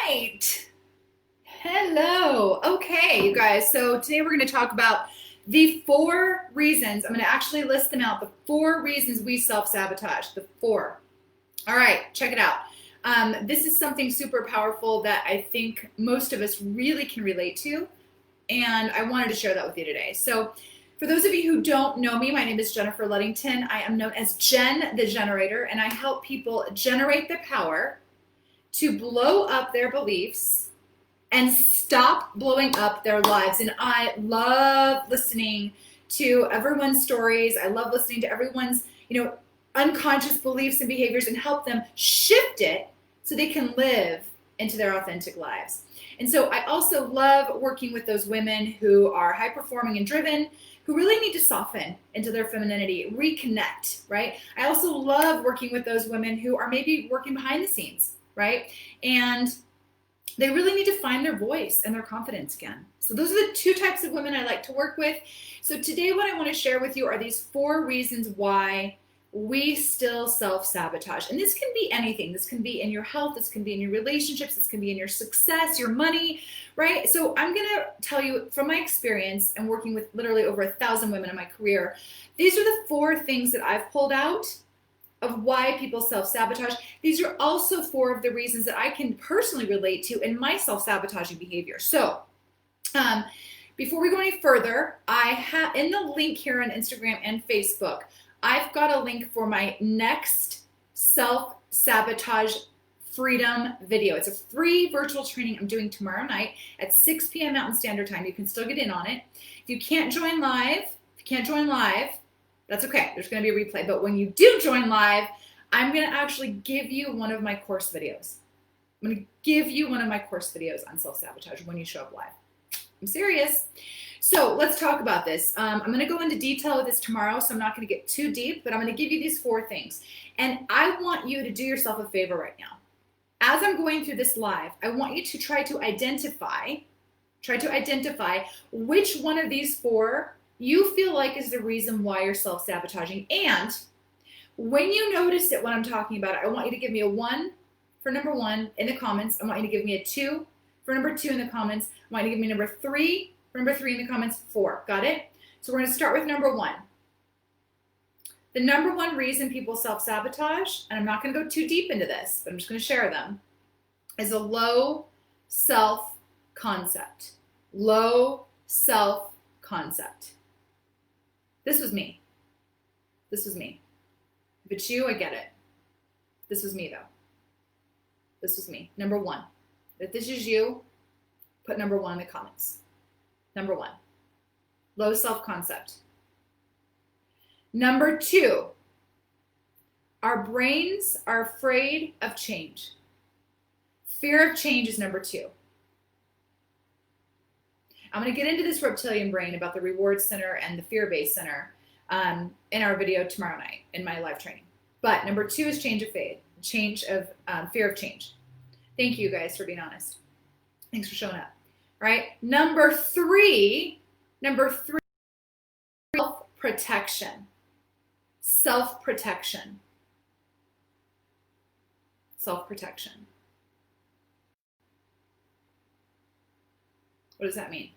right. Hello. Okay, you guys. So today we're going to talk about the 4 reasons. I'm going to actually list them out. The 4 reasons we self-sabotage. The 4. All right, check it out. This is something super powerful that I think most of us really can relate to. And I wanted to share that with you today. So for those of you who don't know me, my name is Jennifer Luddington. I am known as Jen the Generator, and I help people generate the power to blow up their beliefs and stop blowing up their lives. And I love listening to everyone's stories. I love listening to everyone's, unconscious beliefs and behaviors and help them shift it so they can live into their authentic lives. And so I also love working with those women who are high performing and driven, who really need to soften into their femininity, reconnect, right? I also love working with those women who are maybe working behind the scenes, right? And they really need to find their voice and their confidence again. So those are the 2 types of women I like to work with. So today what I want to share with you are these 4 reasons why we still self-sabotage. And this can be anything. This can be in your health. This can be in your relationships. This can be in your success, your money, right? So I'm going to tell you from my experience and working with literally over 1,000 women in my career, these are the 4 things that I've pulled out of why people self-sabotage. These are also 4 of the reasons that I can personally relate to in my self-sabotaging behavior. So before we go any further, I have in the link here on Instagram and Facebook, I've got a link for my next self-sabotage freedom video. It's a free virtual training I'm doing tomorrow night at 6 p.m. Mountain Standard Time. You can still get in on it. If you can't join live, that's okay. There's going to be a replay. But when you do join live, I'm going to actually give you one of my course videos. I'm going to give you one of my course videos on self-sabotage when you show up live. I'm serious. So let's talk about this. I'm going to go into detail with this tomorrow, so I'm not going to get too deep, but I'm going to give you these 4 things. And I want you to do yourself a favor right now. As I'm going through this live, I want you to try to identify which one of these 4 you feel like is the reason why you're self-sabotaging. And when you notice it, when I'm talking about it, I want you to give me a 1 for number 1 in the comments. I want you to give me a 2 for number 2 in the comments. I want you to give me number 3 for number 3 in the comments. 4. Got it? So we're going to start with number 1. The number 1 reason people self-sabotage, and I'm not going to go too deep into this, but I'm just going to share them, is a low self-concept. Low self-concept. This was me. This was me. If it's you, I get it. This was me, though. This was me. Number 1. If this is you, put number 1 in the comments. Number 1. Low self-concept. Number 2. Our brains are afraid of change. Fear of change is number 2. I'm going to get into this reptilian brain about the reward center and the fear-based center in our video tomorrow night in my live training. But number 2 is fear of change. Thank you guys for being honest. Thanks for showing up. All right. Number 3, self-protection. Self-protection. Self-protection. What does that mean?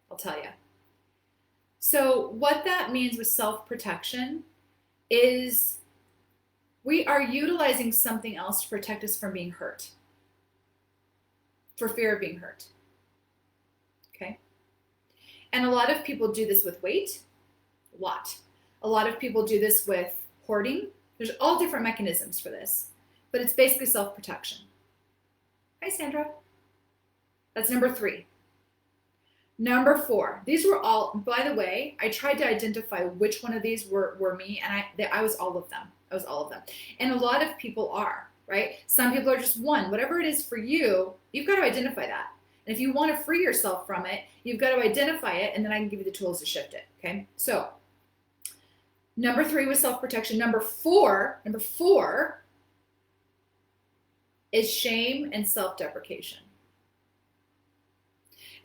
I'll tell you. So what that means with self-protection is we are utilizing something else to protect us from being hurt, for fear of being hurt. Okay? And a lot of people do this with weight. A lot of people do this with hoarding. There's all different mechanisms for this, but it's basically self-protection. Hi, Sandra. That's number 3. Number 4. These were all, by the way, I tried to identify which one of these were me, and I was all of them. I was all of them. And a lot of people are, right? Some people are just 1. Whatever it is for you, you've got to identify that. And if you want to free yourself from it, you've got to identify it, and then I can give you the tools to shift it, okay? So number 3 was self-protection. Number 4 is shame and self-deprecation.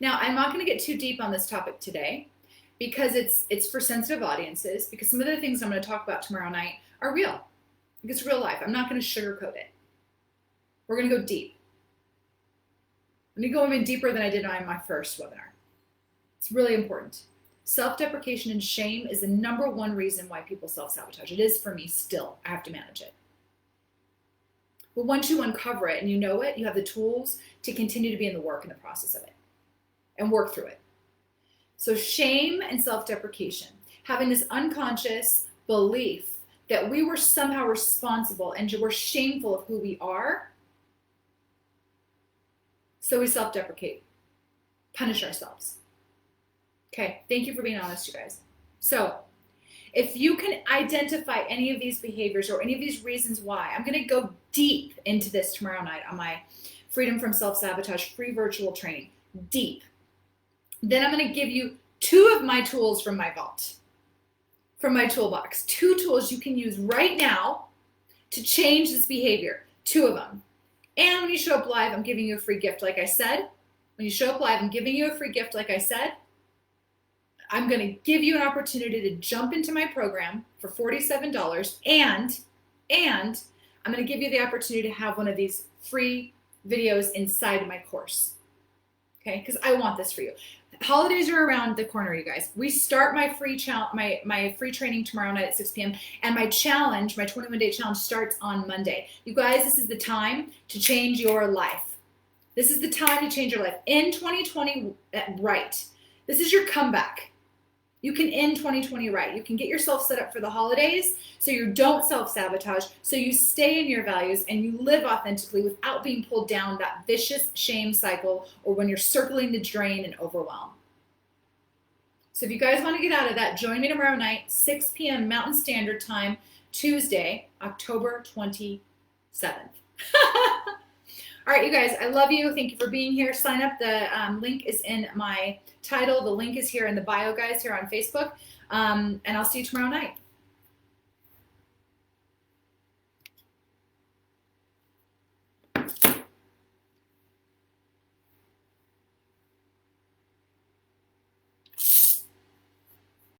Now, I'm not going to get too deep on this topic today because it's for sensitive audiences, because some of the things I'm going to talk about tomorrow night are real. It's real life. I'm not going to sugarcoat it. We're going to go deep. I'm going to go even deeper than I did on my first webinar. It's really important. Self-deprecation and shame is the #1 reason why people self-sabotage. It is for me still. I have to manage it. But once you uncover it and you know it, you have the tools to continue to be in the work in the process of it and work through it. So shame and self-deprecation, having this unconscious belief that we were somehow responsible and we're shameful of who we are, so we self-deprecate, punish ourselves. Okay, thank you for being honest, you guys. So if you can identify any of these behaviors or any of these reasons why, I'm going to go deep into this tomorrow night on my Freedom from Self-Sabotage free virtual training. Deep. Then I'm going to give you 2 of my tools from my vault, from my toolbox. 2 tools you can use right now to change this behavior. 2 of them. And when you show up live, I'm giving you a free gift, like I said. When you show up live, I'm giving you a free gift, like I said. I'm going to give you an opportunity to jump into my program for $47, and I'm going to give you the opportunity to have one of these free videos inside my course. Okay, because I want this for you. Holidays are around the corner, you guys. We start my free my free training tomorrow night at 6 p.m. and my challenge, my 21-day challenge, starts on Monday. You guys, this is the time to change your life. This is the time to change your life in 2020 right. This is your comeback. You can end 2020 right. You can get yourself set up for the holidays so you don't self-sabotage, so you stay in your values and you live authentically without being pulled down that vicious shame cycle or when you're circling the drain and overwhelm. So if you guys want to get out of that, join me tomorrow night, 6 p.m. Mountain Standard Time, Tuesday, October 27th. All right, you guys, I love you. Thank you for being here. Sign up. The link is in my title. The link is here in the bio, guys, here on Facebook. And I'll see you tomorrow night.